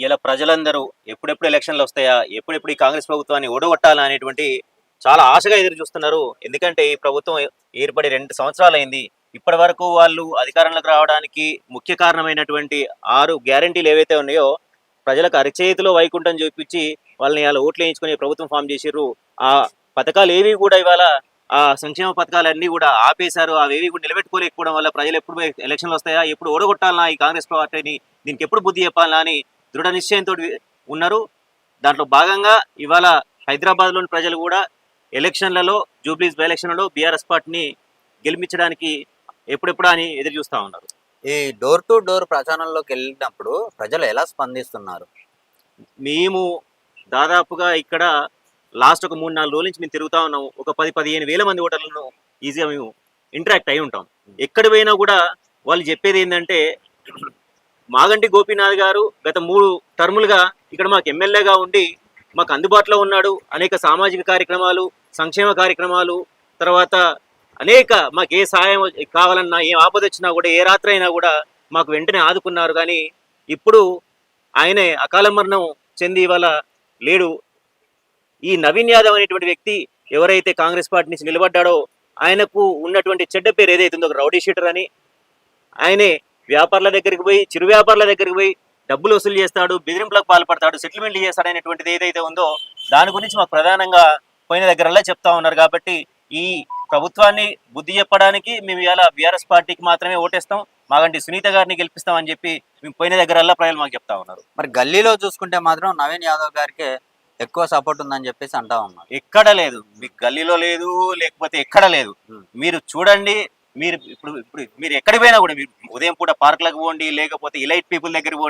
ఇలా ప్రజలందరూ ఎప్పుడెప్పుడు ఎలక్షన్లు వస్తాయా, ఎప్పుడెప్పుడు ఈ కాంగ్రెస్ ప్రభుత్వాన్ని ఓడగొట్టాలా అనేటువంటి చాలా ఆశగా ఎదురు చూస్తున్నారు. ఎందుకంటే ఈ ప్రభుత్వం ఏర్పడి 2 సంవత్సరాలైంది. ఇప్పటి వరకు వాళ్ళు అధికారంలోకి రావడానికి ముఖ్య కారణమైనటువంటి 6 గ్యారంటీలు ఏవైతే ఉన్నాయో ప్రజలకు అరచేతిలో వైకుంఠం చూపించి వాళ్ళని ఇలా ఓట్లు వేయించుకొని ప్రభుత్వం ఫామ్ చేసిర్రు. ఆ పథకాలు ఏవి కూడా ఇవాళ ఆ సంక్షేమ పథకాలన్నీ కూడా ఆపేశారు. అవేవి కూడా నిలబెట్టుకోలేకపోవడం వల్ల ప్రజలు ఎప్పుడు ఎలక్షన్లు వస్తాయా, ఎప్పుడు ఓడగొట్టాలనా ఈ కాంగ్రెస్ పార్టీని, దీనికి ఎప్పుడు బుద్ధి చెప్పాలనా అని దృఢ నిశ్చయంతో ఉన్నారు. దాంట్లో భాగంగా ఇవాళ హైదరాబాద్లోని ప్రజలు కూడా ఎలక్షన్లలో జూబ్లీస్ బై ఎలక్షన్లలో బీఆర్ఎస్ పార్టీని గెలిపించడానికి ఎప్పుడెప్పుడా అని ఎదురు చూస్తూ ఉన్నారు. ఈ డోర్ టు డోర్ ప్రచారంలోకి వెళ్ళినప్పుడు ప్రజలు ఎలా స్పందిస్తున్నారు? మేము దాదాపుగా ఇక్కడ లాస్ట్ ఒక 3-4 రోజుల నుంచి మేము తిరుగుతూ ఉన్నాం. ఒక 10-15 వేల మంది ఓటర్లను ఈజీగా మేము ఇంటరాక్ట్ అయి ఉంటాం. ఎక్కడ పోయినా కూడా వాళ్ళు చెప్పేది ఏంటంటే, మాగంటి గోపీనాథ్ గారు గత 3 టర్ములుగా ఇక్కడ మాకు ఎమ్మెల్యేగా ఉండి మాకు అందుబాటులో ఉన్నాడు. అనేక సామాజిక కార్యక్రమాలు, సంక్షేమ కార్యక్రమాలు, తర్వాత అనేక మాకు ఏ సహాయం కావాలన్నా, ఏ ఆపద వచ్చినా కూడా, ఏ రాత్రి అయినా కూడా మాకు వెంటనే ఆదుకున్నారు. కానీ ఇప్పుడు ఆయనే అకాల మరణం చెంది ఇవాళ లేడు. ఈ నవీన్ యాదవ్ అనేటువంటి వ్యక్తి ఎవరైతే కాంగ్రెస్ పార్టీ నుంచి నిలబడ్డాడో ఆయనకు ఉన్నటువంటి చెడ్డ పేరు ఏదైతే ఉందో, రౌడీ షీటర్ అని, ఆయనే వ్యాపారుల దగ్గరికి పోయి, చిరు వ్యాపారుల దగ్గరికి పోయి డబ్బులు వసూలు చేస్తాడు, బెదిరింపులకు పాల్పడతాడు, సెటిల్మెంట్లు చేస్తాడు అనేటువంటిది ఏదైతే ఉందో దాని గురించి మాకు ప్రధానంగా పోయిన దగ్గరల్లా చెప్తా ఉన్నారు. కాబట్టి ఈ ప్రభుత్వాన్ని బుద్ధి చెప్పడానికి మేము ఇవాళ బీఆర్ఎస్ పార్టీకి మాత్రమే ఓటేస్తాం, మాగంటి సునీత గారిని గెలిపిస్తాం అని చెప్పి మేము పోయిన దగ్గరల్లా ప్రజలు మాకు చెప్తా ఉన్నారు. మరి గల్లీలో చూసుకుంటే మాత్రం నవీన్ యాదవ్ గారికి ఎక్కువ సపోర్ట్ ఉందని చెప్పేసి అంటా ఉన్నారు. ఎక్కడ లేదు, మీకు గల్లీలో లేదు, లేకపోతే ఎక్కడ లేదు. మీరు చూడండి, మీరు ఇప్పుడు ఇప్పుడు మీరు ఎక్కడికి పోయినా కూడా, మీరు ఉదయం పూట పార్కులకు పోండి, లేకపోతే ఇలైట్ పీపుల్ దగ్గర పోండి,